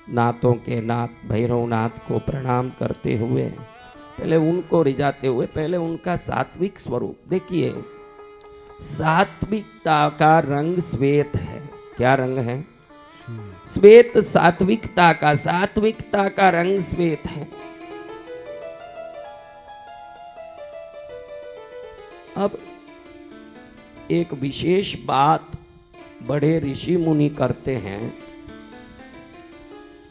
नाथों के नाथ भैरवनाथ को प्रणाम करते हुए, पहले उनको रिझाते हुए, पहले उनका सात्विक स्वरूप देखिए। सात्विकता का रंग श्वेत है। क्या रंग है? श्वेत। सात्विकता का रंग श्वेत है। अब एक विशेष बात बड़े ऋषि मुनि करते हैं।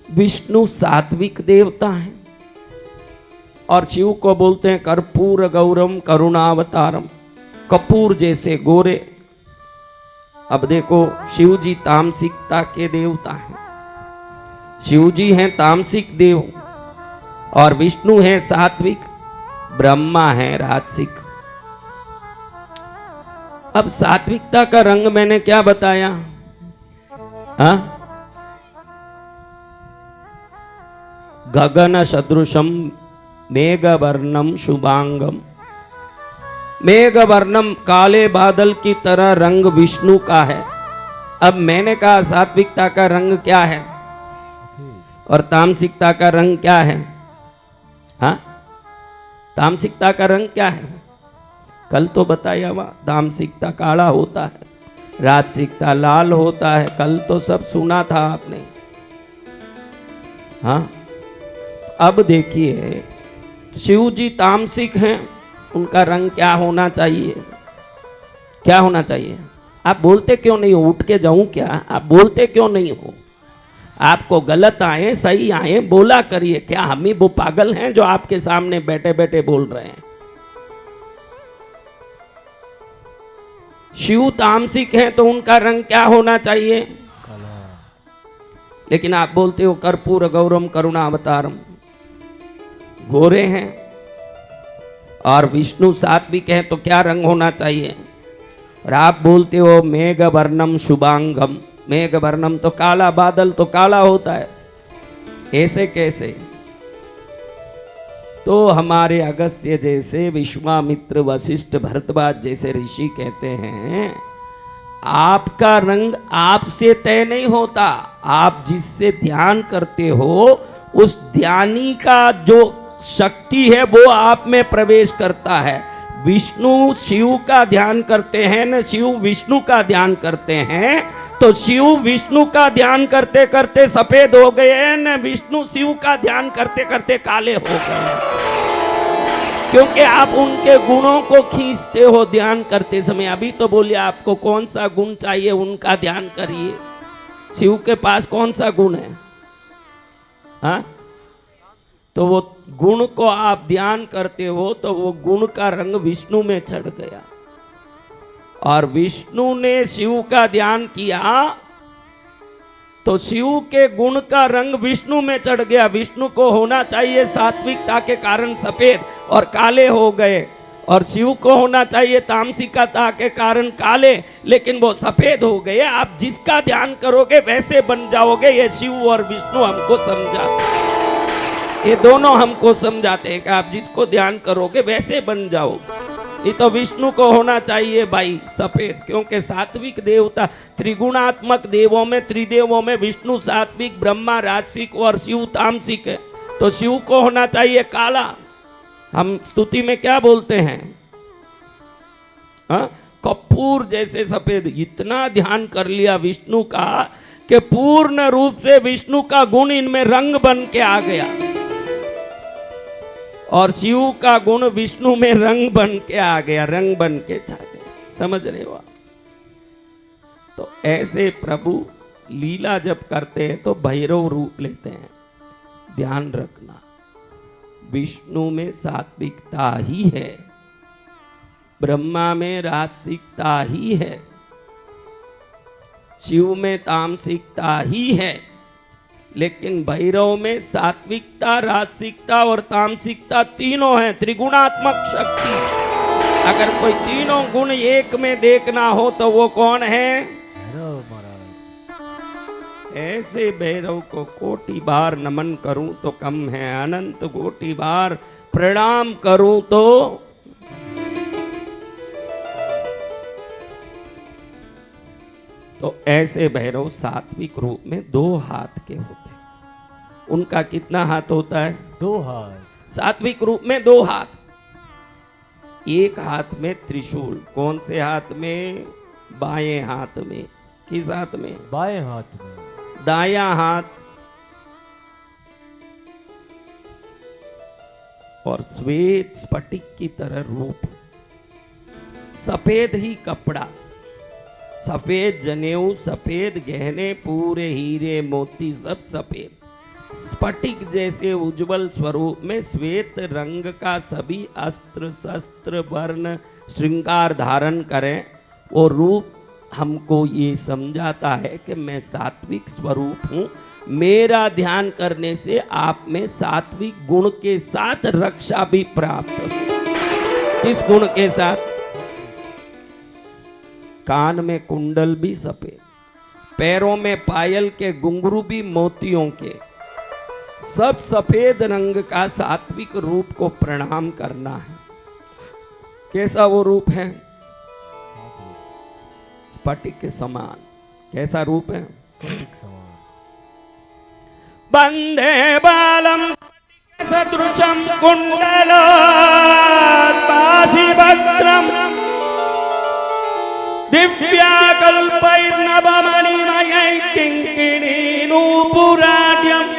विष्णु सात्विक देवता है और शिव को बोलते हैं कर्पूर गौरम करुणावतारम, कपूर जैसे गोरे। अब देखो, शिव जी तामसिकता के देवता हैं। शिव जी हैं तामसिक देव और विष्णु हैं सात्विक, ब्रह्मा है राजसिक। अब सात्विकता का रंग मैंने क्या बताया? हाँ, गगन सदृशम मेघवर्णम शुभांगम। मेघवर्णम, काले बादल की तरह रंग विष्णु का है। अब मैंने कहा सात्विकता का रंग क्या है और तामसिकता का रंग क्या है? हाँ, तामसिकता का रंग क्या है? कल तो बताया हुआ, तामसिकता काला होता है, राजसिकता लाल होता है। कल तो सब सुना था आपने। हाँ, अब देखिए, शिव जी तामसिक हैं, उनका रंग क्या होना चाहिए? क्या होना चाहिए? आप बोलते क्यों नहीं हो? उठ के जाऊं क्या? आप बोलते क्यों नहीं हो? आपको गलत आए सही आए बोला करिए। क्या हम ही वो पागल हैं जो आपके सामने बैठे बैठे बोल रहे हैं? शिव तामसिक हैं तो उनका रंग क्या होना चाहिए? लेकिन आप बोलते हो कर्पूर गौरम करुणावतारम, गोरे हैं। और विष्णु सात्विक है तो क्या रंग होना चाहिए? और आप बोलते हो मेघवर्णम शुभांगम। मेघवर्णम तो काला, बादल तो काला होता है। ऐसे कैसे? तो हमारे अगस्त्य जैसे, विश्वामित्र, वशिष्ठ, भरद्वाज जैसे ऋषि कहते हैं, आपका रंग आपसे तय नहीं होता। आप जिससे ध्यान करते हो उस ध्यानी का जो शक्ति है वो आप में प्रवेश करता है। विष्णु शिव का ध्यान करते हैं न, शिव विष्णु का ध्यान करते हैं, तो शिव विष्णु का ध्यान करते करते सफेद हो गए न, विष्णु शिव का ध्यान करते करते काले हो गए। क्योंकि आप उनके गुणों को खींचते हो ध्यान करते समय। अभी तो बोलिए आपको कौन सा गुण चाहिए, उनका ध्यान करिए। शिव के पास कौन सा गुण है? हाँ, तो वो गुण को आप ध्यान करते हो तो वो गुण का रंग विष्णु में चढ़ गया। और विष्णु ने शिव का ध्यान किया तो शिव के गुण का रंग विष्णु में चढ़ गया। विष्णु को होना चाहिए सात्विकता के कारण सफेद और काले हो गए, और शिव को होना चाहिए तामसिकता के कारण काले, लेकिन वो सफेद हो गए। आप जिसका ध्यान करोगे वैसे बन जाओगे। ये शिव और विष्णु हमको समझाते हैं, ये दोनों हमको समझाते हैं कि आप जिसको ध्यान करोगे वैसे बन जाओगे। ये तो विष्णु को होना चाहिए भाई सफेद, क्योंकि सात्विक देवता, त्रिगुणात्मक देवों में, त्रिदेवों में विष्णु सात्विक, ब्रह्मा राजसिक और शिव तामसिक है। तो शिव को होना चाहिए काला। हम स्तुति में क्या बोलते हैं? कपूर जैसे सफेद। इतना ध्यान कर लिया विष्णु का कि पूर्ण रूप से विष्णु का गुण इनमें रंग बन के आ गया, और शिव का गुण विष्णु में रंग बन के आ गया, रंग बन के छा गया। समझ रहे हो? तो ऐसे प्रभु लीला जब करते हैं तो भैरव रूप लेते हैं। ध्यान रखना, विष्णु में सात्विकता ही है, ब्रह्मा में राजसिकता ही है, शिव में तामसिकता ही है, लेकिन भैरव में सात्विकता, राजसिकता और तामसिकता तीनों हैं। त्रिगुणात्मक शक्ति। अगर कोई तीनों गुण एक में देखना हो तो वो कौन है? ऐसे भैरव को कोटि बार नमन करूं तो कम है, अनंत कोटि बार प्रणाम करूं तो ऐसे भैरव सात्विक रूप में 2 हाथ के होते हैं। उनका कितना हाथ होता है? 2 हाथ। सात्विक रूप में 2 हाथ, एक हाथ में त्रिशूल। कौन से हाथ में? बाएं हाथ में। किस हाथ में? बाएं हाथ में। दायां हाथ और श्वेत स्फटिक की तरह रूप, सफेद ही कपड़ा, सफेद जनेऊ, सफेद गहने, पूरे हीरे मोती सब सफेद, स्फटिक जैसे उज्जवल स्वरूप में श्वेत रंग का सभी अस्त्र शस्त्र वर्ण श्रृंगार धारण करें। वो रूप हमको ये समझाता है कि मैं सात्विक स्वरूप हूँ। मेरा ध्यान करने से आप में सात्विक गुण के साथ रक्षा भी प्राप्त हो। किस गुण के साथ? कान में कुंडल भी सफेद, पैरों में पायल के घुंघरू भी मोतियों के, सब सफेद रंग का सात्विक रूप को प्रणाम करना है। कैसा वो रूप है? स्फटिक के समान। कैसा रूप है? स्फटिक समान। वंदे बालम सदृशम कुंडलोत्पाशी भद्रम दिव्याकल्पैर्नवमणिमयै किङ्किणीनूपुराढ्यम्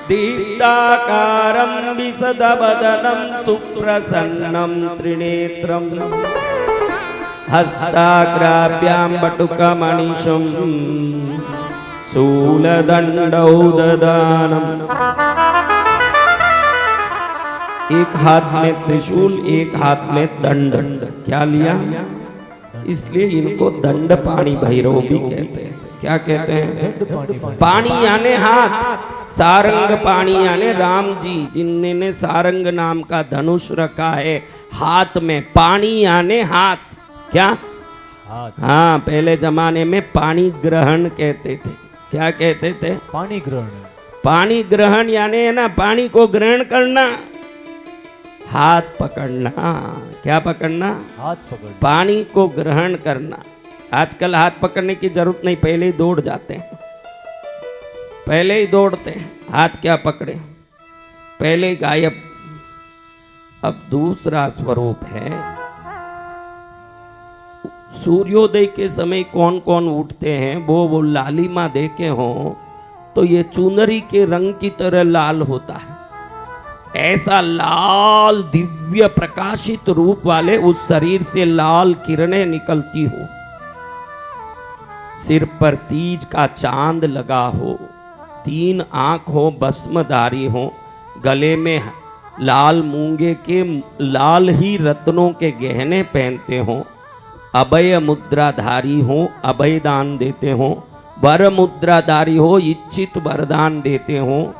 दीप्ताकारं विशदवदनं सुप्रसन्नं त्रिनेत्रम् हस्ताग्राभ्यां बटुकमणिशं शूलदंडौ ददानम्। एक हाथ में त्रिशूल, एक हाथ में दंड। क्या लिया? इसलिए इनको दंड पाणी भैरव भी कहते हैं। क्या कहते हैं? पाणी यानी हाथ, सारंग पाणी यानी राम जी जिन्होंने सारंग नाम का धनुष रखा है हाथ में। पाणी यानी हाथ। क्या? हाथ। हाँ, पहले जमाने में पानी ग्रहण कहते थे। क्या कहते थे? पानी ग्रहण। पानी ग्रहण यानी है ना पानी को ग्रहण करना, हाथ पकड़ना। क्या पकड़ना? हाथ पकड़ना। पानी को ग्रहण करना। आजकल हाथ पकड़ने की जरूरत नहीं, पहले ही दौड़ जाते हैं, पहले ही दौड़ते हैं। हाथ क्या पकड़े, पहले ही गायब। अब दूसरा स्वरूप है, सूर्योदय के समय कौन कौन उठते हैं वो लालिमा देखे हो तो ये चुनरी के रंग की तरह लाल होता है। ऐसा लाल दिव्य प्रकाशित रूप वाले उस शरीर से लाल किरणें निकलती हो, सिर पर तीज का चांद लगा हो, 3 आंख हो, भस्मधारी हो, गले में लाल मूंगे के लाल ही रत्नों के गहने पहनते हो, अभय मुद्राधारी हो, अभय दान देते हो, वर मुद्राधारी हो, इच्छित वरदान देते हो,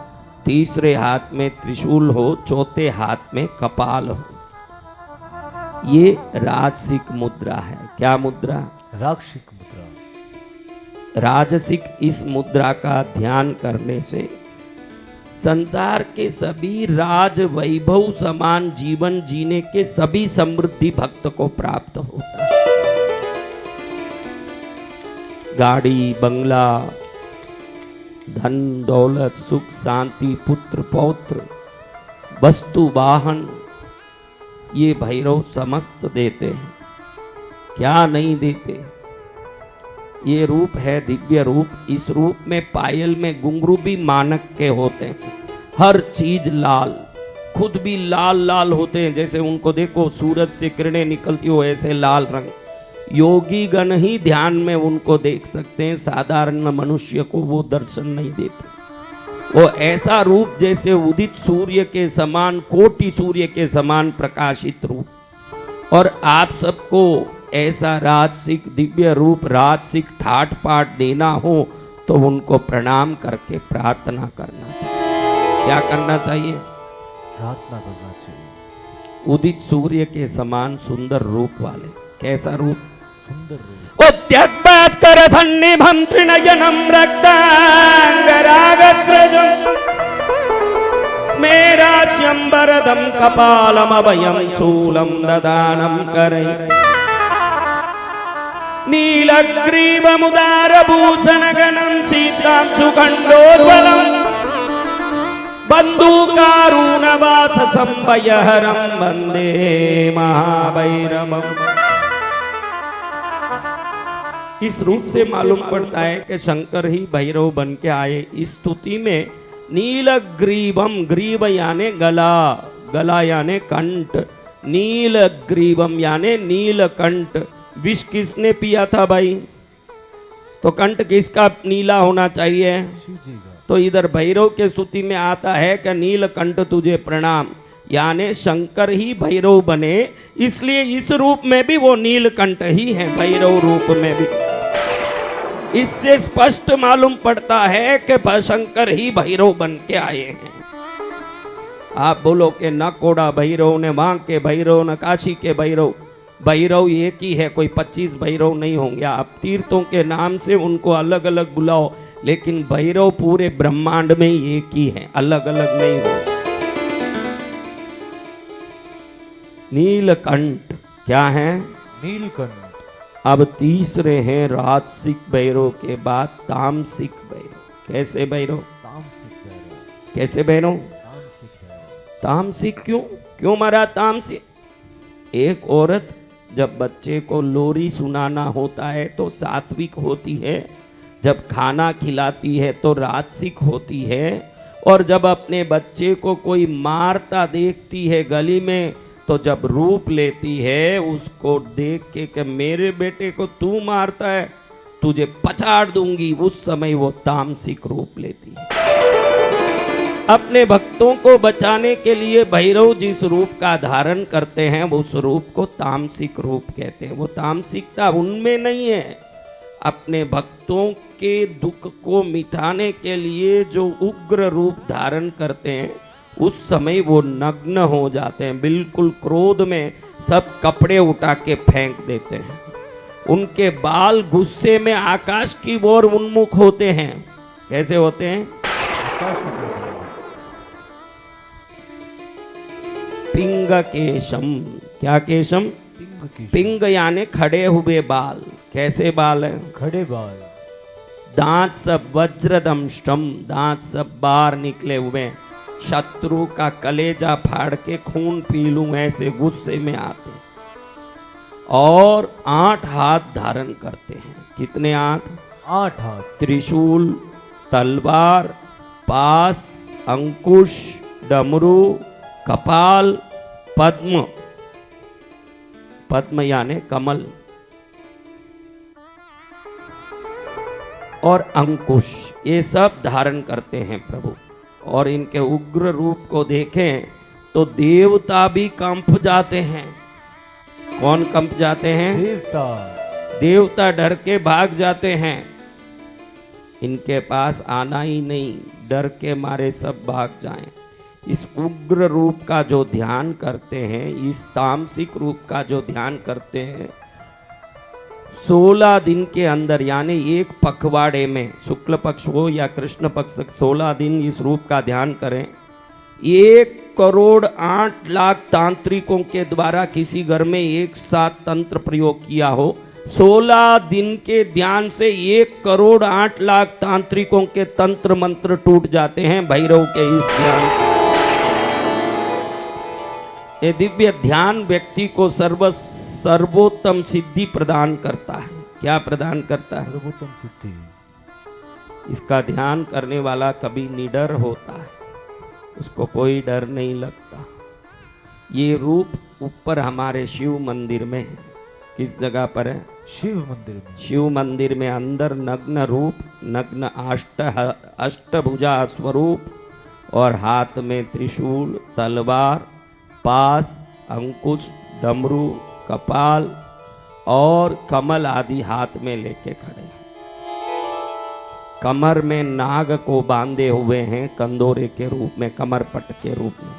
तीसरे हाथ में त्रिशूल हो, चौथे हाथ में कपाल हो। ये राजसिक मुद्रा है। क्या मुद्रा? राजसिक मुद्रा। राजसिक इस मुद्रा का ध्यान करने से संसार के सभी राज वैभव समान जीवन जीने के सभी समृद्धि भक्त को प्राप्त होता है। गाड़ी, बंगला, धन दौलत, सुख शांति, पुत्र पौत्र, वस्तु वाहन, ये भैरव समस्त देते हैं। क्या नहीं देते? ये रूप है दिव्य रूप। इस रूप में पायल में घुंघरू भी मानक के होते हैं। हर चीज लाल, खुद भी लाल लाल होते हैं। जैसे उनको देखो सूरज से किरणें निकलती हो ऐसे लाल रंग। योगी गण ही ध्यान में उनको देख सकते हैं, साधारण मनुष्य को वो दर्शन नहीं देते। वो ऐसा रूप जैसे उदित सूर्य के समान, कोटि सूर्य के समान प्रकाशित रूप। और आप सबको ऐसा राजसिक दिव्य रूप, राजसिक ठाट पाठ देना हो तो उनको प्रणाम करके प्रार्थना करना चाहिए। क्या करना चाहिए? प्रार्थना करना चाहिए। उदित सूर्य के समान सुंदर रूप वाले। कैसा रूप? सुंदर रूप। उद्यद्भास्कर सन्निभं त्रिनयनं रक्तांगरागस्रजं स्मेरास्यं वरदं कपालमभयं शूलं ददानं करे नीलग्रीवमुदारभूषणगणं सीतांशुखण्डोज्ज्वलम् बन्धुकारुणवाससंभयहरं वन्दे महाभैरवम्। इस रूप से मालूम पड़ता है कि शंकर ही भैरव बन के आए। इस स्तुति में नीलग्रीवम, ग्रीव यानी गला, गला यानी कंठ, नीलग्रीवम यानी नीलकंठ। विष किसने पिया था भाई? तो कंठ किसका नीला होना चाहिए? शिव जी का। तो इधर भैरव के स्तुति में आता है कि नीलकंठ तुझे प्रणाम, यानी शंकर ही भैरव बने, इसलिए इस रूप में भी वो नीलकंठ ही है, भैरव रूप में भी। इससे स्पष्ट मालूम पड़ता है कि शंकर ही भैरव बन के आए हैं। आप बोलो कि न कोड़ा भैरव, ने मां के भैरव, न काशी के भैरव, भैरव एक ही है, कोई 25 भैरव नहीं होंगे। आप तीर्थों के नाम से उनको अलग अलग बुलाओ, लेकिन भैरव पूरे ब्रह्मांड में एक ही है, अलग अलग नहीं हो। नीलकंठ क्या है? नीलकंठ। अब तीसरे हैं राजसिक भैरव के बाद तामसिक भैरव। कैसे भैरव? तामसिक भैरव। कैसे भैरव? तामसिक भैरव। तामसिक क्यों? क्यों मारा तामसिक? एक औरत जब बच्चे को लोरी सुनाना होता है तो सात्विक होती है, जब खाना खिलाती है तो राजसिक होती है, और जब अपने बच्चे को कोई मारता देखती है गली में तो जब रूप लेती है उसको देख के कि मेरे बेटे को तू मारता है, तुझे पछाड़ दूंगी, उस समय वो तामसिक रूप लेती है। अपने भक्तों को बचाने के लिए भैरव जिस रूप का धारण करते हैं उस रूप को तामसिक रूप कहते हैं। वो तामसिकता उनमें नहीं है, अपने भक्तों के दुख को मिटाने के लिए जो उग्र रूप धारण करते हैं उस समय वो नग्न हो जाते हैं, बिल्कुल क्रोध में सब कपड़े उठा के फेंक देते हैं। उनके बाल गुस्से में आकाश की ओर उन्मुख होते हैं। कैसे होते हैं? Ping Qeshm. क्या केशम? पिंग यानी खड़े हुए बाल। कैसे बाल है? खड़े बाल। दांत सब वज्रदंष्टम, दांत सब बाहर निकले हुए, शत्रु का कलेजा फाड़ के खून पी लूं ऐसे गुस्से में आते। और 8 हाथ धारण करते हैं। कितने हाथ? 8 हाथ। त्रिशूल, तलवार, पास, अंकुश, डमरू, कपाल, पद्म, पद्म यानी कमल, और अंकुश, ये सब धारण करते हैं प्रभु। और इनके उग्र रूप को देखें तो देवता भी कंप जाते हैं। कौन कंप जाते हैं? देवता। देवता डर के भाग जाते हैं। इनके पास आना ही नहीं, डर के मारे सब भाग जाएं। इस उग्र रूप का जो ध्यान करते हैं, इस तामसिक रूप का जो ध्यान करते हैं, 16 दिन के अंदर यानी एक पखवाड़े में, शुक्ल पक्ष हो या कृष्ण पक्ष, 16 दिन इस रूप का ध्यान करें। 1,08,00,000 तांत्रिकों के द्वारा किसी घर में एक साथ तंत्र प्रयोग किया हो, 16 दिन के ध्यान से 1,08,00,000 तांत्रिकों के तंत्र मंत्र टूट जाते हैं भैरव के इस ध्यान से। ये दिव्य ध्यान व्यक्ति को सर्वोत्तम सिद्धि प्रदान करता है। क्या प्रदान करता है? सर्वोत्तम सिद्धि। इसका ध्यान करने वाला कभी निडर होता है, उसको कोई डर नहीं लगता। ये रूप ऊपर हमारे शिव मंदिर में है। किस जगह पर है? शिव मंदिर में। शिव मंदिर में अंदर नग्न रूप, नग्न अष्टभुजा स्वरूप, और हाथ में त्रिशूल, तलवार, पास, अंकुश, डमरू, कपाल और कमल आदि हाथ में लेके खड़े हैं। कमर में नाग को बांधे हुए हैं कंदोरे के रूप में, कमर पट के रूप में।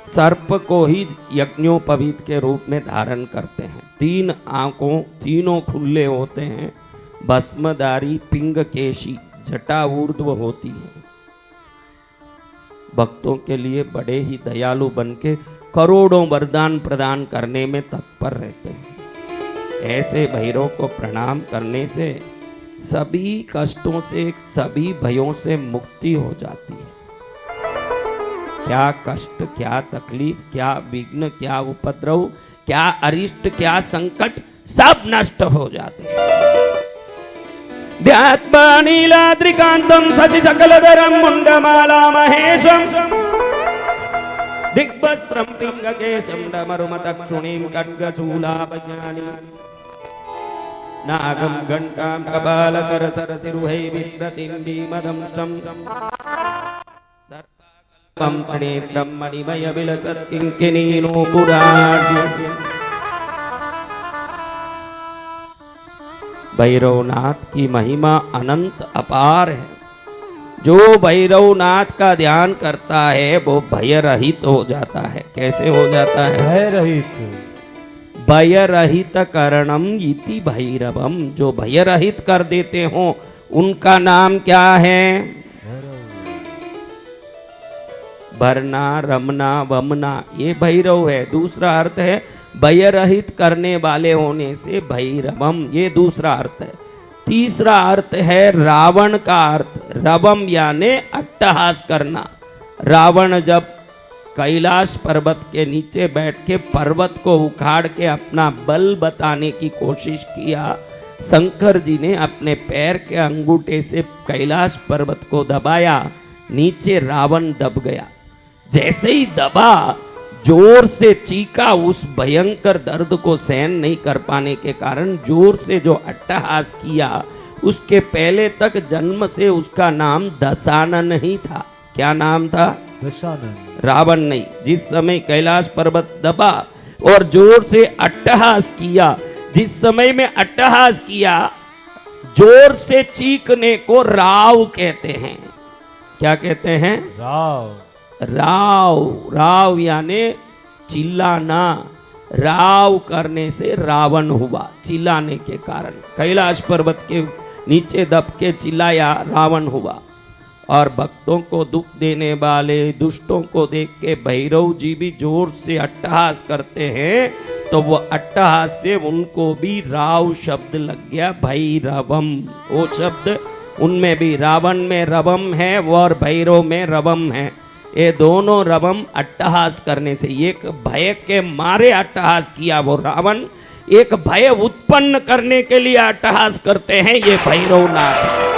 सर्प को ही यज्ञोपवीत के रूप में धारण करते हैं। 3 आंखों, तीनों खुले होते हैं। भस्मधारी, पिंगकेशी, जटा ऊर्ध्व होती है। भक्तों के लिए बड़े ही दयालु बन के करोड़ों वरदान प्रदान करने में तत्पर रहते हैं। ऐसे भैरव को प्रणाम करने से सभी कष्टों से, सभी भयों से मुक्ति हो जाती है। क्या कष्ट, क्या तकलीफ, क्या विघ्न, क्या उपद्रव, क्या अरिष्ट, क्या संकट, सब नष्ट हो जाते हैं। ध्यात्वा नीलाद्रिकांतं शशि सकलधरं मुंडमाला महेशं दिग्वस्त्रं पिंगकेशं डमरुमतक्षुणीं खड्गशूलाभयानि नागं घंटां कपालकरसरसिरुहै विप्रतिम्बीमदंष्टं सर्पकल्पं त्रिनेत्रं मणिमयविलसत्किङ्किणीनूपुराढ्यं। भैरवनाथ की महिमा अनंत अपार है। जो भैरवनाथ का ध्यान करता है वो भय रहित हो जाता है। कैसे हो जाता है? भय रहित। भय रहित करणम इति भैरवम। जो भय रहित कर देते हो उनका नाम क्या है? भरना, रमना, वमना, ये भैरव है। दूसरा अर्थ है भय रहित करने वाले होने से भैरवम, ये दूसरा अर्थ है। तीसरा अर्थ है रावण का अर्थ, रवम यानी अट्टहास करना। रावण जब कैलाश पर्वत के नीचे बैठ के पर्वत को उखाड़ के अपना बल बताने की कोशिश किया, शंकर जी ने अपने पैर के अंगूठे से कैलाश पर्वत को दबाया, नीचे रावण दब गया। जैसे ही दबा, जोर से चीखा। उस भयंकर दर्द को सहन नहीं कर पाने के कारण जोर से जो अट्टहास किया, उसके पहले तक जन्म से उसका नाम दशानन ही था। क्या नाम था? दशानन। रावण नहीं। जिस समय कैलाश पर्वत दबा और जोर से अट्टहास किया, जिस समय में अट्टहास किया, जोर से चीखने को राव कहते हैं। क्या कहते हैं? राव। राव, राव यानी चिल्लाना। राव करने से रावण हुआ, चिल्लाने के कारण। कैलाश पर्वत के नीचे दब के चिल्लाया, रावण हुआ। और भक्तों को दुख देने वाले दुष्टों को देख के भैरव जी भी जोर से अट्टहास करते हैं, तो वो अट्टहास से उनको भी राव शब्द लग गया, भैरवम। वो शब्द उनमें भी, रावण में रवम है और भैरव में रवम है। ये दोनों रवम अट्टहास करने से, एक भय के मारे अट्टहास किया वो रावण, एक भय उत्पन्न करने के लिए अट्टहास करते हैं ये भैरवनाथ।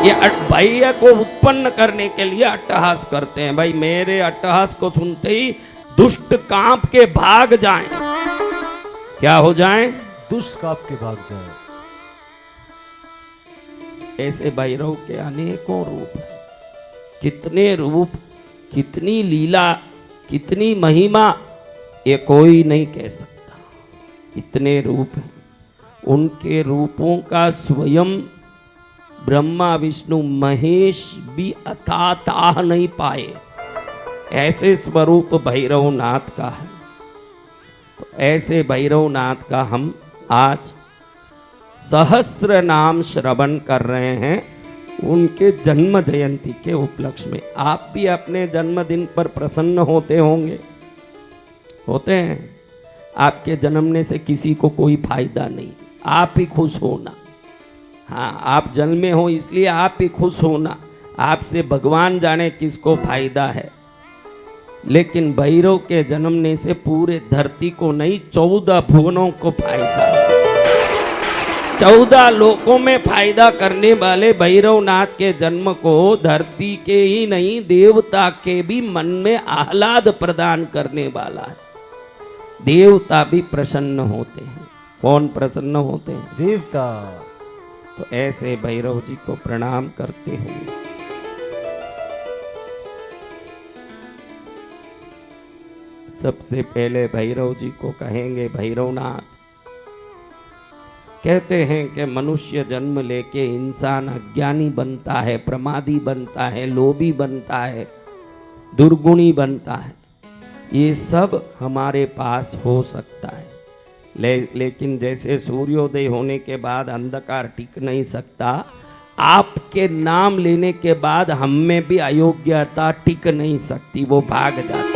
ये भय को उत्पन्न करने के लिए अट्टहास करते हैं। भाई मेरे अट्टहास को सुनते ही दुष्ट कांप के भाग जाएं। क्या हो जाएं? दुष्ट कांप के भाग जाएं। ऐसे भैरव के अनेकों रूप, कितने रूप, कितनी लीला, कितनी महिमा, ये कोई नहीं कह सकता। इतने रूप हैं। उनके रूपों का स्वयं ब्रह्मा विष्णु महेश भी अथाताह नहीं पाए। ऐसे स्वरूप भैरवनाथ का है। तो ऐसे भैरवनाथ का हम आज सहस्र नाम श्रवण कर रहे हैं उनके जन्म जयंती के उपलक्ष्य में। आप भी अपने जन्मदिन पर प्रसन्न होते होंगे, होते हैं। आपके जन्मने से किसी को कोई फायदा नहीं, आप ही खुश होना। हाँ, आप जन्मे हो इसलिए आप ही खुश होना। आपसे भगवान जाने किसको फायदा है। लेकिन भैरव के जन्मने से पूरे धरती को नहीं, 14 भुवनों को फायदा है। 14 लोकों में फायदा करने वाले भैरवनाथ के जन्म को धरती के ही नहीं, देवता के भी मन में आह्लाद प्रदान करने वाला है। देवता भी प्रसन्न होते हैं। कौन प्रसन्न होते हैं? देवता। तो ऐसे भैरव जी को प्रणाम करते हुए सबसे पहले भैरव जी को कहेंगे भैरवनाथ। कहते हैं कि मनुष्य जन्म लेके इंसान अज्ञानी बनता है, प्रमादी बनता है, लोभी बनता है, दुर्गुणी बनता है। ये सब हमारे पास हो सकता है। लेकिन जैसे सूर्योदय होने के बाद अंधकार टिक नहीं सकता, आपके नाम लेने के बाद हम में भी अयोग्यता टिक नहीं सकती, वो भाग जाती है।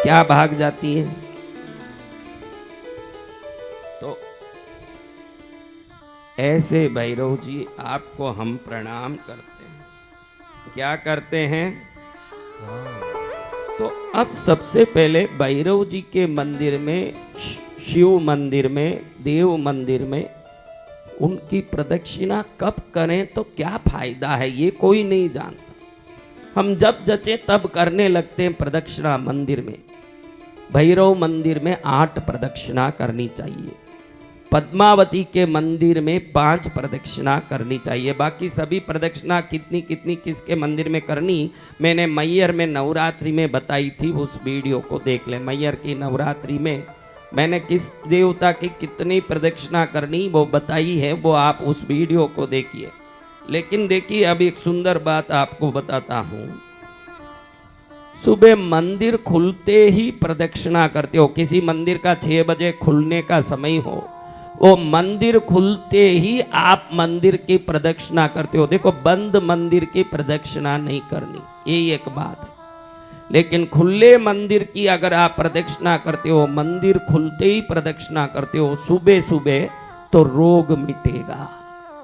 क्या भाग जाती है? तो ऐसे भैरव जी आपको हम प्रणाम करते हैं। क्या करते हैं? तो अब सबसे पहले भैरव जी के मंदिर में, शिव मंदिर में, देव मंदिर में उनकी प्रदक्षिणा कब करें तो क्या फायदा है, ये कोई नहीं जानता। हम जब जचे तब करने लगते हैं प्रदक्षिणा मंदिर में। भैरव मंदिर में 8 प्रदक्षिणा करनी चाहिए, पद्मावती के मंदिर में 5 प्रदक्षिणा करनी चाहिए। बाकी सभी प्रदक्षिणा कितनी कितनी किसके मंदिर में करनी, मैंने मैयर में नवरात्रि में बताई थी, उस वीडियो को देख लें। मैयर की नवरात्रि में मैंने किस देवता की कितनी प्रदक्षिणा करनी वो बताई है, वो आप उस वीडियो को देखिए। लेकिन देखिए अब एक सुंदर बात आपको बताता हूँ। सुबह मंदिर खुलते ही प्रदक्षिणा करते हो, किसी मंदिर का 6 बजे खुलने का समय हो, वो मंदिर खुलते ही आप मंदिर की प्रदक्षिणा करते हो। देखो बंद मंदिर की प्रदक्षिणा नहीं करनी, ये एक बात है। लेकिन खुले मंदिर की अगर आप प्रदक्षिणा करते हो, मंदिर खुलते ही प्रदक्षिणा करते हो सुबह सुबह, तो रोग मिटेगा।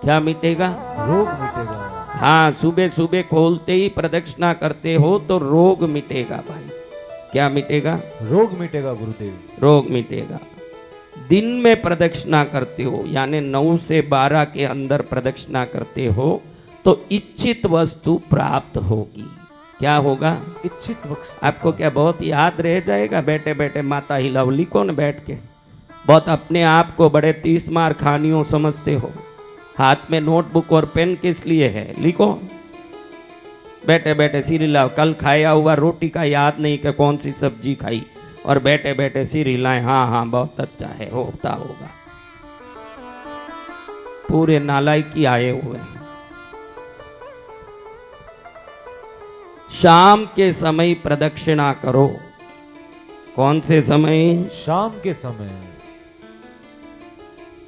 क्या मिटेगा? रोग मिटेगा। हाँ, सुबह सुबह खोलते ही प्रदक्षिणा करते हो तो रोग मिटेगा भाई। क्या मिटेगा? रोग मिटेगा गुरुदेव। रोग मिटेगा। दिन में प्रदक्षिणा करते हो, यानी 9 से 12 के अंदर प्रदक्षिणा करते हो तो इच्छित वस्तु प्राप्त होगी। क्या होगा? इच्छित वस्तु। आपको क्या बहुत याद रह जाएगा? बैठे बैठे माता हिलाओ, लिखो न बैठ के। बहुत अपने आप को बड़े 30 मार खानियों समझते हो। हाथ में नोटबुक और पेन किस लिए है? लिखो। बैठे बैठे सिर हिलाओ। कल खाया हुआ रोटी का याद नहीं कि कौन सी सब्जी खाई, और बैठे बैठे सिर हिलाएं, हाँ हाँ बहुत अच्छा है, होता होगा। पूरे नालायकी आए हुए हैं। शाम के समय प्रदक्षिणा करो। कौन से समय? शाम के समय।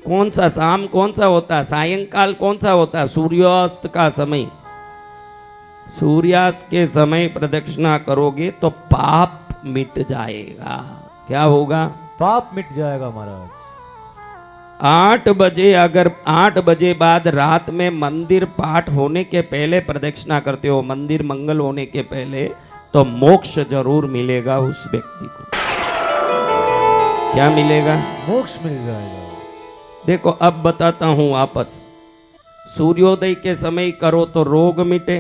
कौन सा शाम कौन सा होता है? सायंकाल कौन सा होता है? सूर्यास्त का समय। सूर्यास्त के समय प्रदक्षिणा करोगे तो पाप मिट जाएगा। क्या होगा? पाप मिट जाएगा महाराज। 8 बजे, अगर 8 बजे बाद रात में मंदिर पाठ होने के पहले प्रदक्षिणा करते हो, मंदिर मंगल होने के पहले, तो मोक्ष जरूर मिलेगा उस व्यक्ति को। क्या मिलेगा? मोक्ष मिल जाएगा। देखो अब बताता हूं वापस। सूर्योदय के समय करो तो रोग मिटे,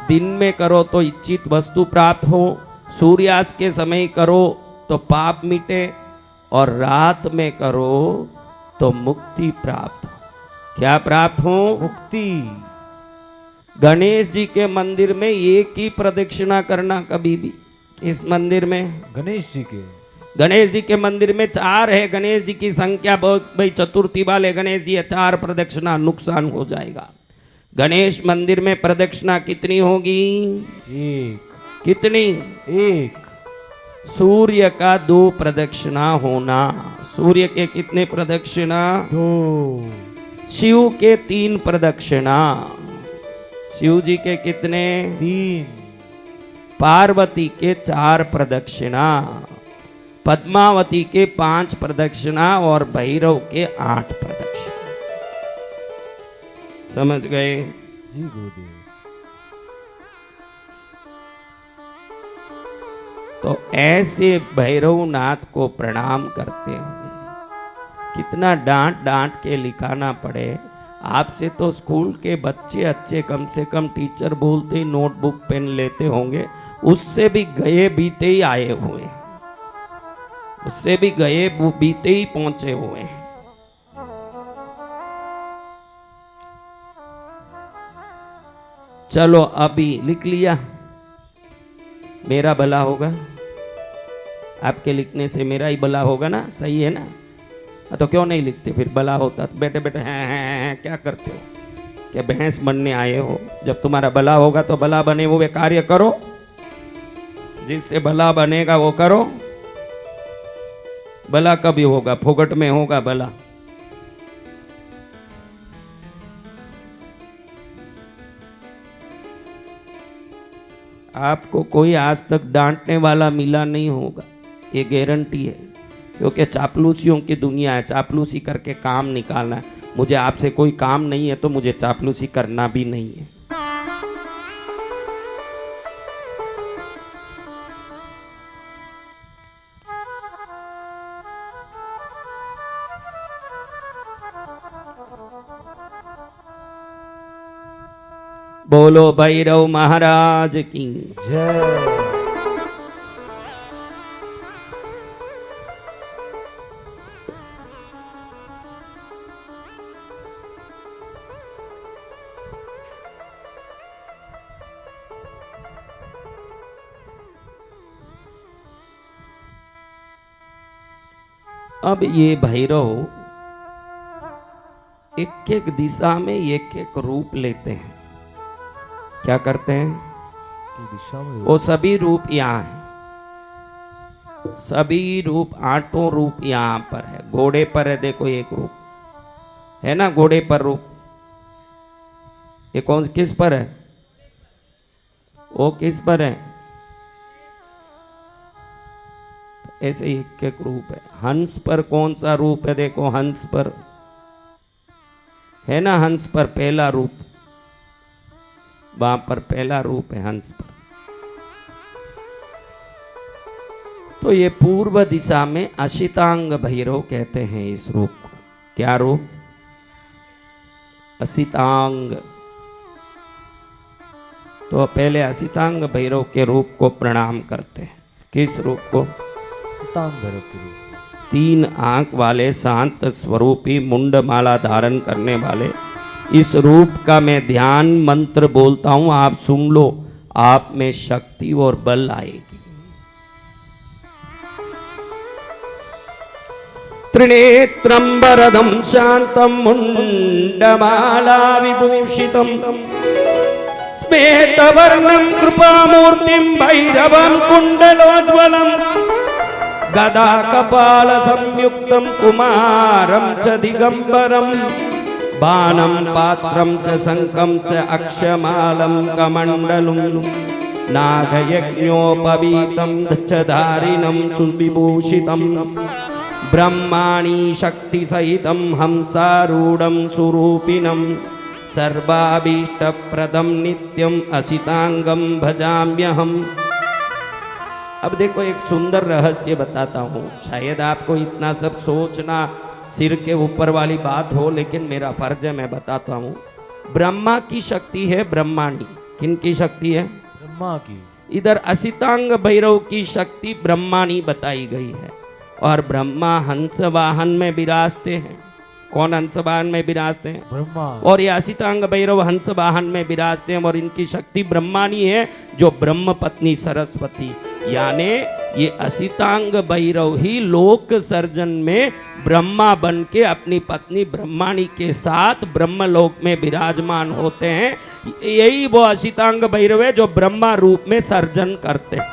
दिन में करो तो इच्छित वस्तु प्राप्त हो, सूर्यास्त के समय करो तो पाप मिटे, और रात में करो तो मुक्ति प्राप्त हो। क्या प्राप्त हो? मुक्ति। गणेश जी के मंदिर में एक ही प्रदक्षिणा करना कभी भी। इस मंदिर में गणेश जी के मंदिर में 4 है। गणेश जी की संख्या बहुत, भाई चतुर्थी वाले गणेश जी है, 4 प्रदक्षिणा नुकसान हो जाएगा। गणेश मंदिर में प्रदक्षिणा कितनी होगी? 1। कितनी? 1। सूर्य का 2 प्रदक्षिणा होना। सूर्य के कितने प्रदक्षिणा? 2। शिव के 3 प्रदक्षिणा। शिव जी के कितने? 3। पार्वती के 4 प्रदक्षिणा, पद्मावती के 5 प्रदक्षिणा, और भैरव के 8 प्रदक्षिणा। समझ गए? जी गुरुदेव। तो ऐसे भैरवनाथ को प्रणाम करते हैं। कितना डांट डांट के लिखाना पड़े। आपसे तो स्कूल के बच्चे अच्छे, कम से कम टीचर बोलते ही नोटबुक पेन लेते होंगे, उससे भी गए बीते ही आए हुए, उससे भी गए बीते ही पहुंचे हुए हैं। चलो अभी लिख लिया, मेरा भला होगा। आपके लिखने से मेरा ही भला होगा ना, सही है ना? तो क्यों नहीं लिखते फिर? भला होता तो बैठे बैठे हैं क्या करते हो? क्या भैंस बनने आए हो? जब तुम्हारा भला होगा तो भला बने वो वे कार्य करो, जिससे भला बनेगा वो करो। भला कभी होगा? फोकट में होगा भला? आपको कोई आज तक डांटने वाला मिला नहीं होगा, ये गारंटी है। क्योंकि चापलूसियों की दुनिया है, चापलूसी करके काम निकालना है। मुझे आपसे कोई काम नहीं है तो मुझे चापलूसी करना भी नहीं है। बोलो भैरव महाराज की जय। अब ये भैरव एक एक दिशा में एक एक रूप लेते हैं। क्या करते हैं? की दिशा में वो सभी रूप यहाँ है, सभी रूप, 8 रूप यहाँ पर है। घोड़े पर है, देखो एक रूप है ना, घोड़े पर रूप। ये कौन किस पर है? वो किस पर है? ऐसे एक एक रूप है। हंस पर कौन सा रूप है? देखो हंस पर है ना, हंस पर पहला रूप, वहां पर पहला रूप है हंस पर। तो ये पूर्व दिशा में असितांग भैरव कहते हैं इस रूप को। क्या रूप? असितांग। तो पहले असितांग भैरव के रूप को प्रणाम करते हैं। किस रूप को? असितांग भैरव के रूप। 3 आंख वाले शांत स्वरूपी मुंड माला धारण करने वाले इस रूप का मैं ध्यान मंत्र बोलता हूं, आप सुन लो, आप में शक्ति और बल आएगी। त्रिनेत्रं वरदं शांतं मुंडमाला विभूषितं श्वेतवर्णं कृपामूर्तिं भैरवं कुंडलोज्ज्वलं गदा कपाल संयुक्तं कुमारं च दिगंबरं बाणं पात्रं च शंखं च अक्षमालं कमण्डलुं नागयज्ञोपवीतं च धारिणं सुविभूषितं ब्रह्माणि शक्तिसहितं हंसारूढं सुरूपिणं सर्वाभीष्टप्रदं नित्यं असितांगं भजाम्यहम्। अब देखो एक सुंदर रहस्य बताता हूँ, शायद आपको इतना सब सोचना सिर के ऊपर वाली बात हो, लेकिन मेरा फर्ज है, मैं बताता हूँ। ब्रह्मा की शक्ति है ब्रह्माणी। किन की शक्ति है? ब्रह्मा की। इधर असितांग भैरव की शक्ति ब्रह्माणी बताई गई है। और ब्रह्मा हंस वाहन में विराजते हैं। कौन हंस वाहन में विराजते हैं? ब्रह्मा। और ये असितांग भैरव हंस वाहन में विराजते हैं और इनकी शक्ति ब्रह्माणी है, जो ब्रह्म पत्नी सरस्वती, यानी ये असितांग भैरव ही लोक सर्जन में ब्रह्मा बन के अपनी पत्नी ब्रह्माणी के साथ ब्रह्मलोक में विराजमान होते हैं। यही वो असितांग भैरव है जो ब्रह्मा रूप में सर्जन करते हैं।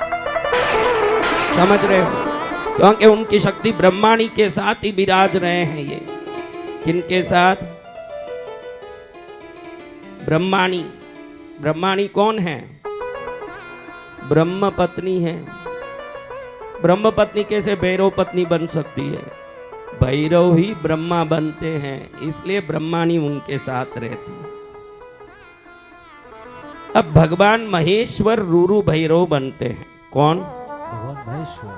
समझ रहे हो? क्योंकि उनकी शक्ति ब्रह्माणी के साथ ही विराज रहे हैं। ये किनके साथ? ब्रह्माणी। ब्रह्माणी कौन है? ब्रह्म पत्नी है। ब्रह्म पत्नी कैसे भैरव पत्नी बन सकती है? भैरव ही ब्रह्मा बनते हैं, इसलिए ब्रह्माणी उनके साथ रहती है। अब भगवान महेश्वर रूरू भैरव बनते हैं। कौन? भगवान महेश्वर।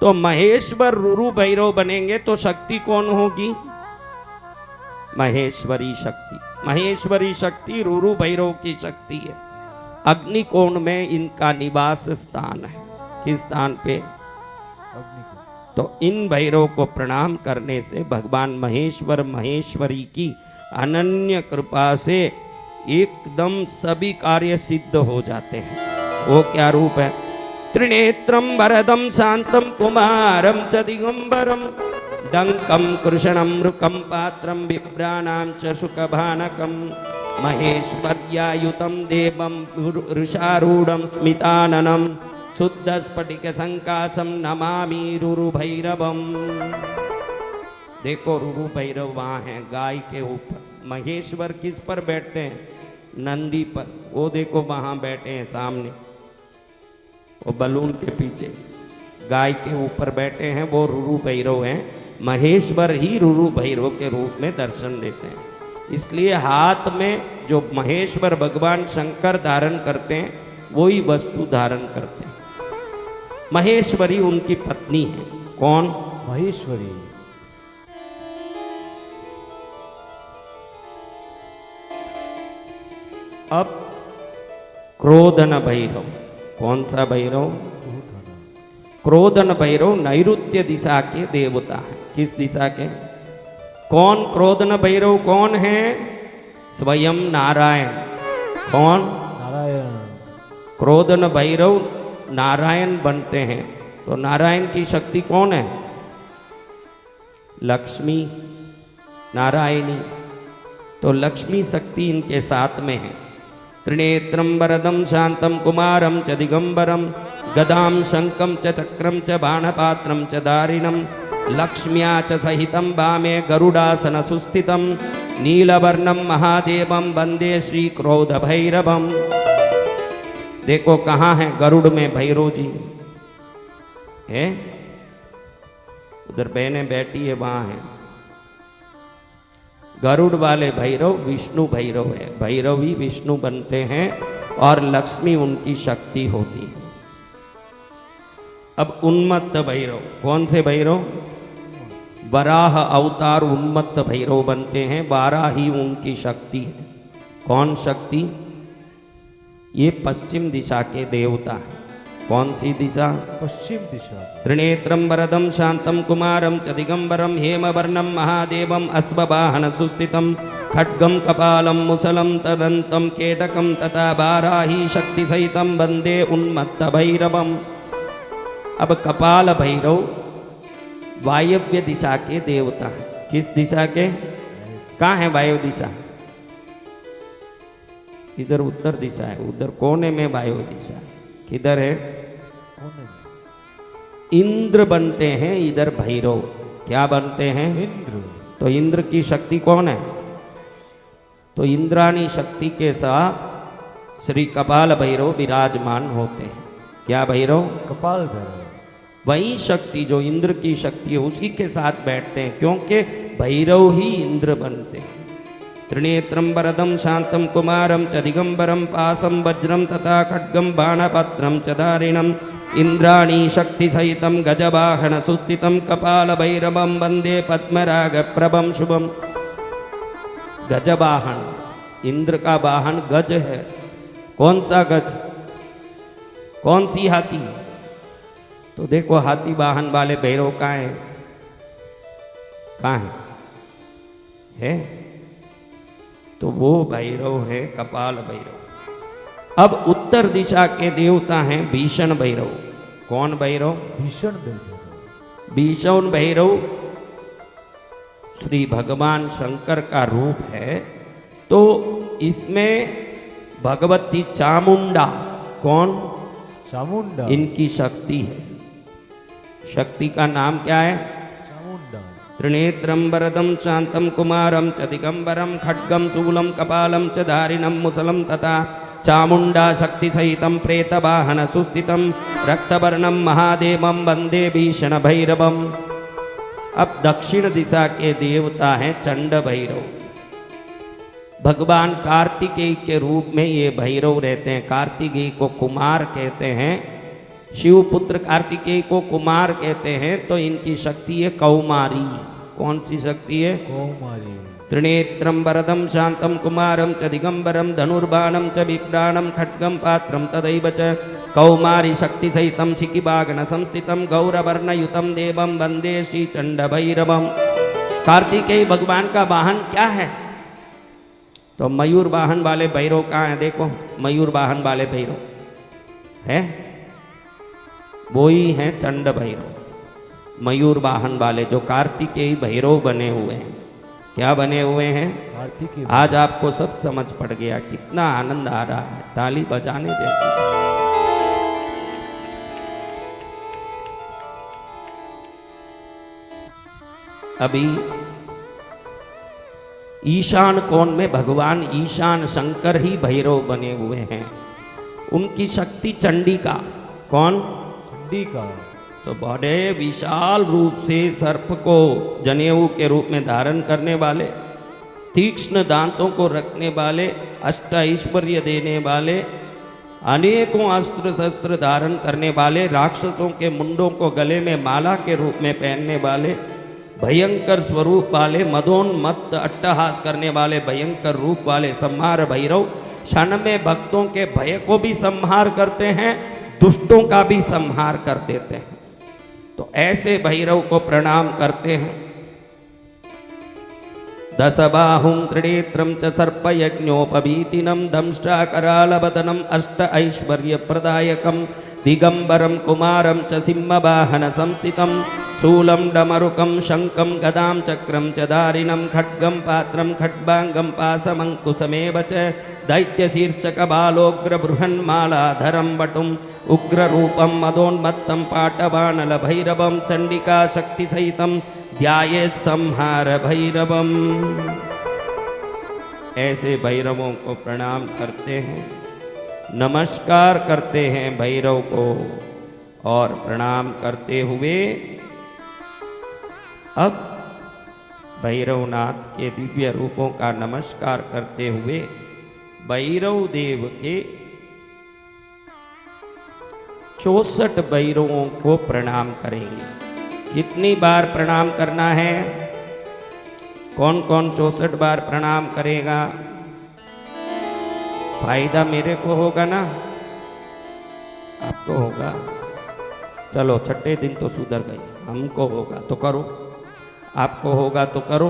तो महेश्वर रूरू भैरव बनेंगे तो शक्ति कौन होगी? महेश्वरी शक्ति। महेश्वरी शक्ति रूरू भैरव की शक्ति है। अग्निकोण में इनका निवास स्थान है। किस स्थान पे? अग्निकोण। तो इन भैरव को प्रणाम करने से भगवान महेश्वर महेश्वरी की अनन्य कृपा से एकदम सभी कार्य सिद्ध हो जाते हैं। वो क्या रूप है? त्रिनेत्रं वरदं शांतं कुमारं च दिगंबरं डंकं कृष्णं मृकं पात्रं विप्राणां च सुखभानकं महेश्वर्यायुतं देवं वृषारूढं स्मिताननं शुद्धस्फटिकसंकाशं नमामि रुरुभैरवम्। देखो रुरु भैरव वहाँ हैं गाय के ऊपर। महेश्वर किस पर बैठते हैं? नंदी पर। वो देखो वहाँ बैठे हैं सामने, वो बलून के पीछे गाय के ऊपर बैठे हैं, वो रुरु भैरव हैं। महेश्वर ही रुरु भैरव के रूप में दर्शन देते हैं। इसलिए हाथ में जो महेश्वर भगवान शंकर धारण करते हैं वही वस्तु धारण करते हैं। महेश्वरी उनकी पत्नी है। कौन? महेश्वरी। अब क्रोधन भैरव, कौन सा भैरव? क्रोधन भैरव नैऋत्य दिशा के देवता है। किस दिशा के? कौन क्रोधन भैरव कौन है? स्वयं नारायण। कौन? नारायण। क्रोधन भैरव नारायण बनते हैं। तो नारायण की शक्ति कौन है? लक्ष्मी, नारायणी। तो लक्ष्मी शक्ति इनके साथ में है। त्रिनेत्रं वरदं शांतं कुमारं च दिगंबरं गदां शंखं च चक्रं च बाणपात्रं च दारिणं लक्ष्म्या च सहितं वामे गरुडासन सुस्थितं नीलवर्णं महादेवं वंदे श्री क्रोध भैरवम्। देखो कहाँ है गरुड़ में भैरव जी है? उधर बहनें बैठी है, वहाँ है। गरुड़ वाले भैरव विष्णु भैरव है। भैरव ही विष्णु बनते हैं और लक्ष्मी उनकी शक्ति होती है। अब उन्मत्त भैरव, कौन से भैरव? वराह अवतार उन्मत्त भैरव बनते हैं। वाराह ही उनकी शक्ति है। कौन शक्ति? ये पश्चिम दिशा के देवता है। कौन सी दिशा? पश्चिम दिशा। त्रिनेत्रं वरदं शांतं कुमारं च दिगंबरं हेमवर्णं महादेवं अश्ववाहन सुस्थितं खड्गं कपालं मुसलं तदन्तं केटकं तथा वाराही शक्ति सहितं वंदे उन्मत्त भैरवम्। अब कपाल भैरव वायव्य दिशा के देवता है। किस दिशा के? कहाँ है वायु दिशा? इधर उत्तर दिशा है। उधर कोने में वायु दिशा है। किधर है? इंद्र बनते हैं इधर भैरव। क्या बनते हैं? इंद्र। तो इंद्र की शक्ति कौन है? तो इंद्राणी शक्ति के साथ श्री कपाल भैरव विराजमान होते हैं। क्या भैरव? कपाल भैरव। वही शक्ति जो इंद्र की शक्ति है उसी के साथ बैठते हैं, क्योंकि भैरव ही इंद्र बनते हैं। त्रिनेत्रं वरदं शांतं कुमारं च दिगंबरं पासं वज्रं तथा खड्गं बाणपत्रं च दारिणं इंद्राणी शक्ति सहितं गजवाहन सुस्थितं कपाल भैरवं वंदे पद्मरागप्रभं शुभम। गजवाहन, इंद्र का वाहन गज है। कौन सा गज? कौन सी हाथी? तो देखो हाथी वाहन वाले भैरव कहाँ है? कहाँ है? तो वो भैरव है कपाल भैरव। अब उत्तर दिशा के देवता हैं भीषण भैरव। कौन भैरव? भीषण भैरव। भीषण भैरव श्री भगवान शंकर का रूप है। तो इसमें भगवती चामुंडा, कौन? चामुंडा। इनकी शक्ति है। शक्ति का नाम क्या है? चामुंडा। त्रिनेत्रं वरदं शांतं कुमारं च दिगंबरं खड्गं शूलं कपालं च धारिणं मुसलं तथा चामुंडा शक्ति सहितं प्रेतवाहन सुस्थितं रक्तवर्णं महादेवं वंदे भीषण भैरवम्। अब दक्षिण दिशा के देवता हैं चंड भैरव। भगवान कार्तिकेय के रूप में ये भैरव रहते हैं। कार्तिकेय को कुमार कहते हैं, शिवपुत्र कार्तिकेय को कुमार कहते हैं। तो इनकी शक्ति है कौमारी। कौन सी शक्ति है? कौमारी। त्रिनेत्रं वरदं शांतं कुमारं च दिगंबरं धनुर्बाणं च बिभ्राणं खड्गं पात्रं तदैव च कौमारी शक्ति सहितं शिखिवागन संस्थितं गौरवर्णयुतं देवं वंदे श्री चंड भैरवम्। कार्तिकेय भगवान का वाहन क्या है? तो मयूर वाहन वाले भैरव कहाँ है? देखो मयूर वाहन वाले भैरव है, वो ही हैं चंड भैरव। मयूर वाहन वाले जो कार्तिकेय भैरव बने हुए हैं। क्या बने हुए हैं? कार्तिकेय। आज आपको सब समझ पड़ गया। कितना आनंद आ रहा है, ताली बजाने जैसी। अभी ईशान कोण में भगवान ईशान शंकर ही भैरव बने हुए हैं। उनकी शक्ति चंडिका। कौन? चंडिका। तो बड़े विशाल रूप से सर्प को जनेऊ के रूप में धारण करने वाले, तीक्ष्ण दांतों को रखने वाले, अष्ट ऐश्वर्य देने वाले, अनेकों अस्त्र शस्त्र धारण करने वाले, राक्षसों के मुंडों को गले में माला के रूप में पहनने वाले, भयंकर स्वरूप वाले, मदोन्मत्त अट्टहास करने वाले, भयंकर रूप वाले संहार भैरव क्षण में भक्तों के भय को भी संहार करते हैं, दुष्टों का भी संहार कर देते हैं। तो ऐसे भैरव को प्रणाम करते हैं। दशबाहुं त्रिनेत्रं च सर्पयज्ञोपवीतिनं दंष्ट्राकरालवदनम् अष्ट ऐश्वर्यप्रदायकं दिगंबरं कुमारं च सिंहवाहन संस्थितं शूलं डमरुकं शंखं गदां चक्रं च दारिणं खड्गं पात्रं खड्गांगं पाशमंकुशमेव च दैत्यशीर्षकबालोग्रबृहन्मालाधरं वटुम् उग्ररूपं मदोन्मत्तं पाटवानलभैरवं चण्डिका शक्तिसहितं ध्यायेत् संहार भैरवम। ऐसे भैरवों को प्रणाम करते हैं, नमस्कार करते हैं भैरव को, और प्रणाम करते हुए अब भैरवनाथ के दिव्य रूपों का नमस्कार करते हुए भैरव देव के 64 भैरवों को प्रणाम करेंगे। कितनी बार प्रणाम करना है? कौन कौन 64 बार प्रणाम करेगा? फायदा मेरे को होगा ना, आपको होगा। चलो छठे दिन तो सुधर गई, हमको होगा तो करो, आपको होगा तो करो।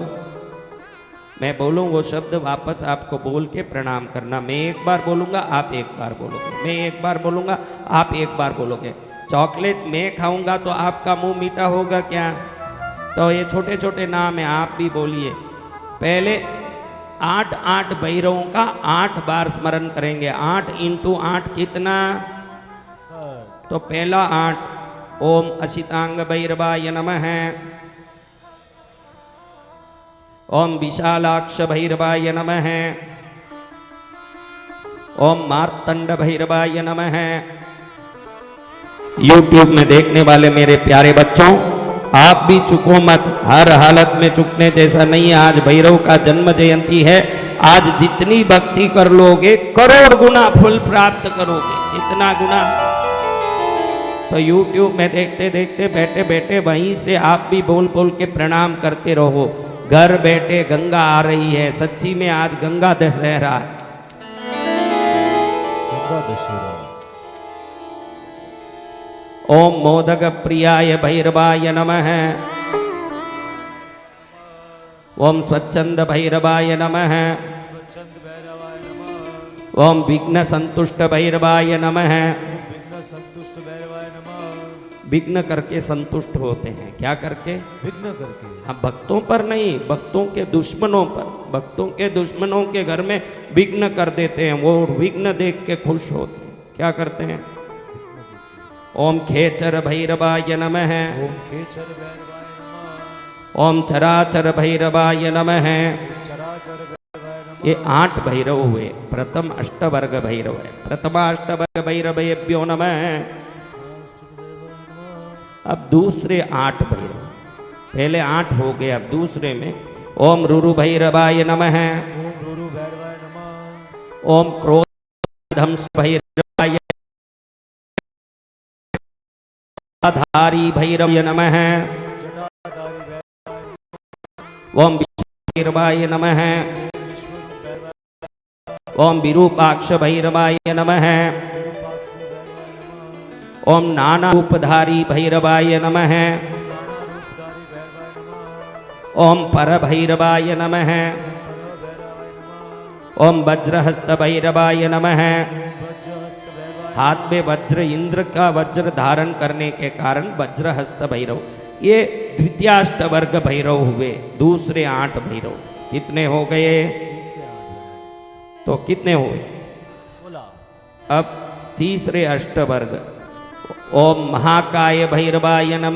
मैं बोलूँ वो शब्द वापस आपको बोल के प्रणाम करना। मैं एक बार बोलूँगा, आप एक बार बोलोगे, मैं एक बार बोलूँगा, आप एक बार बोलोगे। चॉकलेट मैं खाऊंगा तो आपका मुंह मीठा होगा क्या? तो ये छोटे छोटे नाम है, आप भी बोलिए। पहले 8 भैरवों का 8 बार स्मरण करेंगे। 8 × 8 कितना? तो पहला 8, ओम अशितांग भैरवाय नमः, ओम विशालाक्ष भैरवाय नमः, ओम मार्तंड भैरवाय नमः। YouTube में देखने वाले मेरे प्यारे बच्चों, आप भी चुको मत, हर हालत में चुकने जैसा नहीं है। आज भैरव का जन्म जयंती है। आज जितनी भक्ति कर लोगे करोड़ गुना फल प्राप्त करोगे। इतना गुना तो YouTube में देखते देखते बैठे बैठे वहीं से आप भी बोल बोल के प्रणाम करते रहो। घर बैठे गंगा आ रही है, सच्ची में आज गंगा दशहरा है। ओम मोदक प्रियाय भैरवाय नमः, ओम स्वच्छंद भैरवाय नमः, ओम विघ्न संतुष्ट भैरवाय नमः। विघ्न करके संतुष्ट होते हैं। क्या करके? विघ्न करके। हाँ, भक्तों पर नहीं, भक्तों के दुश्मनों पर। भक्तों के दुश्मनों के घर में विघ्न कर देते हैं, वो विघ्न देख के खुश होते हैं। क्या करते हैं? ओम खेचर भैरवाय नमः, ओम खेचर भैरवाय नमः, ओम चराचर भैरवाय नमः। चराचर भैरवाय नमः। ये 8 भैरव हुए। प्रथम अष्टवर्ग भैरव है। प्रथमाष्टवर्ग भैरवेभ्यो नमः। अब दूसरे 8 भैरव, पहले 8 हो गए, अब दूसरे में ओम रुरु भैरवाय नमः, ओम रुरु भैरवाय नमः, ओम क्रोधंस भैरवाय धारी भैरवाय नमः, ओम भैरवाय नमः, ओम विरूपाक्ष भैरवाय नमः, ओम नाना रूपधारी भैरवाय नमः, ओम पर भैरवाय नमः, ओम वज्रहस्त भैरवाय नमः। हाथ में वज्र, इंद्र का वज्र धारण करने के कारण वज्रहस्त भैरव। ये द्वितीयाष्टवर्ग भैरव हुए। दूसरे 8 भैरव कितने हो गए? तो कितने हुए? अब तीसरे अष्टवर्ग। ओम महाकाय भैरवाय नमः, ओम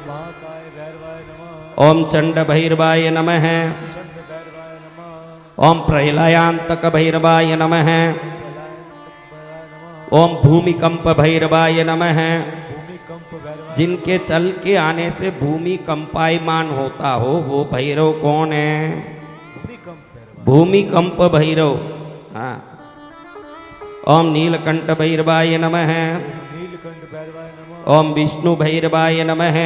महाकाय भैरवाय नमः, ओम चंड भैरवाय नमः, चंड भैरवाय नमः, ओम प्रलयांतक भैरवाय नमः, ओम भूमिकंप भैरवाय नमः। भूमिकंप भैरवाय जिनके चल के आने से भूमि कंपायमान होता हो, वो भैरव कौन है? भूमिकंप भैरव। हाँ। ओम नीलकंठ भैरवाय नमः। नीलकंठ भैरवाय नमः। ओम विष्णु भैरवाय नमः।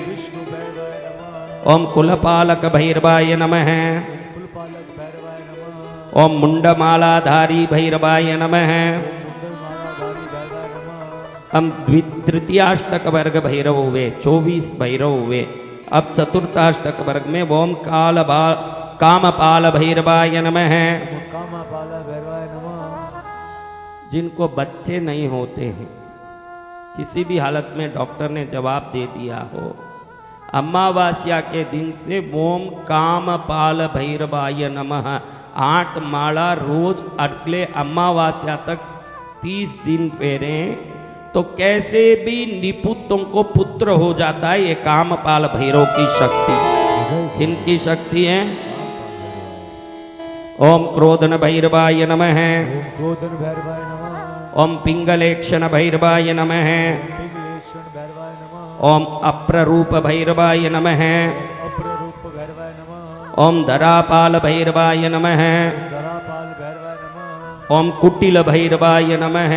विष्णु भैरवाय नमः। ओम कुलपालक भैरवाय नमः। कुलपालक भैरवाय नमः। ओम मुंडमालाधारी भैरवाय नमः। कुंडलमालाधारी भैरवाय नमः। हम तृतीयाष्टक वर्ग भैरव हुए, 24 भैरव हुए। अब चतुर्थाष्टक वर्ग में ओम कामपाल भैरवाय नमः। कामपाल भैरवाय नमः। जिनको बच्चे नहीं होते हैं, किसी भी हालत में डॉक्टर ने जवाब दे दिया हो, अमावास्या के दिन से ओम कामपाल भैरवाय नमः 8 माला रोज अगले अमावास्या तक 30 दिन फेरें तो कैसे भी निपुत्तों को पुत्र हो जाता है। ये कामपाल भैरव की शक्ति। किनकी शक्ति है? ओम क्रोधन भैरवाय नमः। क्रोधन भैरवाय नमः। ओम पिंगलेक्षण भैरवाय नमः। पिंगलेक्षण भैरवाय नमः। ओम अप्ररूप भैरवाय नमः। अप्ररूप भैरवाय नमः। ओम धरापाल भैरवाय नमः। धरापाल भैरवाय नमः। ओम कुटिल भैरवाय नमः।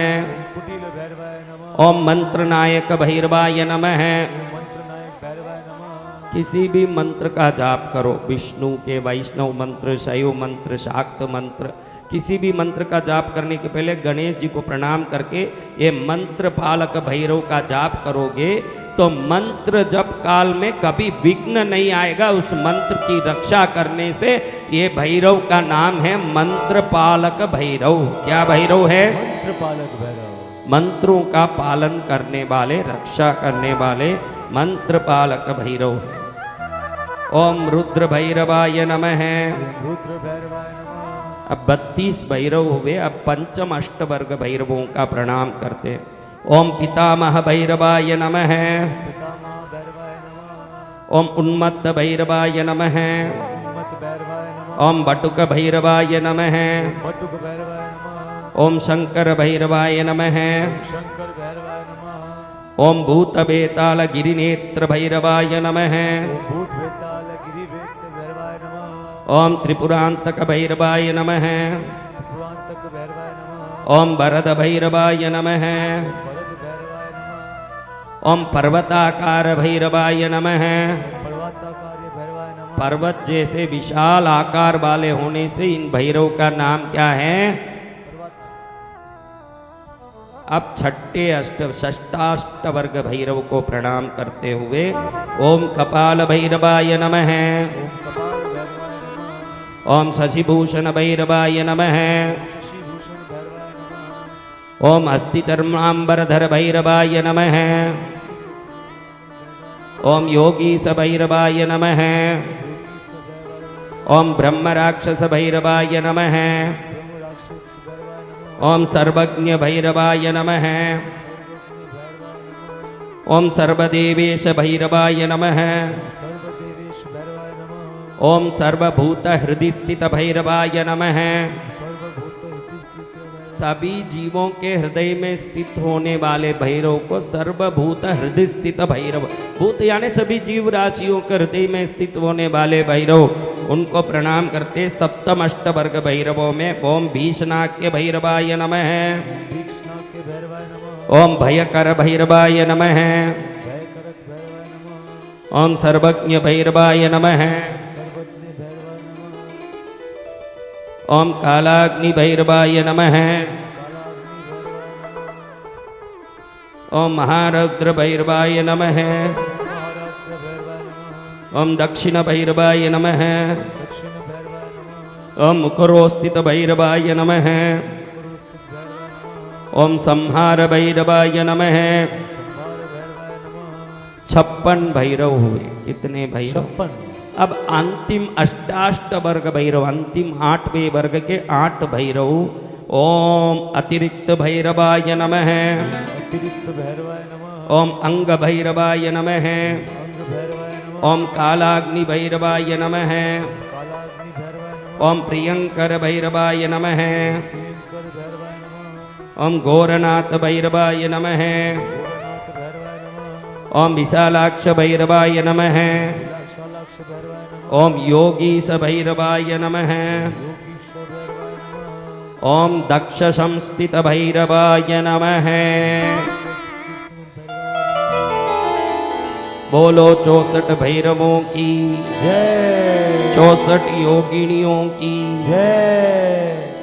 कुटिल भैरवाय नमः। ओम मंत्रनायक भैरवाय नमः। मंत्रनायक भैरवाय नमः। किसी भी मंत्र का जाप करो, विष्णु के वैष्णव मंत्र, शैव मंत्र, शाक्त मंत्र, किसी भी मंत्र का जाप करने के पहले गणेश जी को प्रणाम करके ये मंत्र पालक भैरव का जाप करोगे तो मंत्र जप काल में कभी विघ्न नहीं आएगा। उस मंत्र की रक्षा करने से ये भैरव का नाम है मंत्र पालक भैरव। क्या भैरव है? मंत्र पालक भैरव। मंत्रों का पालन करने वाले, रक्षा करने वाले मंत्र पालक भैरव। ओम रुद्र भैरवाय नमः। रुद्र भैरवाय नमः। अब 32 भैरव हुए। अब पंचम अष्टवर्ग भैरवों का प्रणाम करते हैं। ओम पितामह भैरवाय नमः। पितामह भैरवाय नमः। ओम उन्मत्त भैरवाय नमः। उन्मत्त भैरवाय नमः। ओम बटुक भैरवाय नमः। बटुक भैरवाय नमः। ओम शंकर भैरवाय नमः। शंकर भैरवाय नमः। ओम भूत बेताल गिरिनेत्र भैरवाय नमः। ओम भूत बेताल गिरिवेत्र भैरवाय नमः। ओम त्रिपुरांतक भैरवाय नमः। पुरांतक भैरवाय नमः। ओम वरद भैरवाय नमः। वरद भैरवाय नमः। ओम पर्वताकार भैरवाय नमः। पर्वताकार्य भैरवाय नमः। पर्वत जैसे विशाल आकार वाले होने से इन भैरव का नाम क्या है? अब छठे षष्ठाष्ट वर्ग भैरव को प्रणाम करते हुए ओम कपाल भैरवाय नमः। ओम कपाल भैरवाय नमः। ओम शशिभूषण भैरवाय नमः। शशिभूषण भैरवाय नमः। ओम हस्तिचर्मांबरधर भैरवाय नमः। ओम योगीश भैरवाय नमः। ओम ब्रह्मराक्षस भैरवाय नमः। ओम सर्वज्ञ भैरवाय नमः। ओम सर्वदेवेश भैरवाय नमः। सर्वदेवेश भैरवाय नमः। ओम सर्वभूत हृदय स्थित भैरवाय नमः। सर्वभूत हित स्थित भैरवाय। सभी जीवों के हृदय में स्थित होने वाले भैरव को सर्वभूत हृदय स्थित भैरव, भूत यानी सभी जीव राशियों के हृदय में स्थित होने वाले भैरव, उनको प्रणाम करते सप्तम अष्टवर्ग भैरवों में ओम भीषणाख्य भैरवाय नमः। भीषणाख्य भैरवाय नमः। ओम भयकर भैरवाय नमः। भयकरक भैरवाय नमः। ओम सर्वज्ञ भैरवाय नमः। सर्वज्ञ भैरवाय नमः। ओम कालाग्नि भैरवाय नमः। कालाग्नि भैरवाय नमः। ओम महारुद्र भैरवाय नमः। महाराष्ट्र भैरवाय नमः। ओम दक्षिण भैरवाय नमः। दक्षिण भैरवाय नमः। ओम मुखरोस्थित भैरवाय नमः। पुरुस्थित भैरवाय नमः। ओम संहार भैरवाय नमः। संभार भैरवाय नमः। 56 भैरव हुए। कितने भैरव? 56। अब अंतिम अष्टाष्ट वर्ग भैरव, अंतिम 8वें वर्ग के 8 भैरव। ओम अतिरिक्त भैरवाय नमः। अतिरिक्त भैरवाय नमः। ओम अंग भैरवाय नमः। अंग भैरवाय नमः। ओम कालाग्नि भैरवाय नमः। कालाग्नि भैरवाय नमः। ओम प्रियंकर भैरवाय नमः। प्रियंकर भैरवाय नमः। ओम घोरनाथ भैरवाय नमः। भोलानाथ भैरवाय नमः। ओम विशालाक्ष भैरवाय नमः। विशालाक्ष भैरवाय नमः। ओम योगीश भैरवाय नमः। योगीश्वर भैरवाय नमः। ओम दक्ष संस्थित भैरवाय नमः। बोलो 64 भैरवों की जय 64 योगिनियों की जय।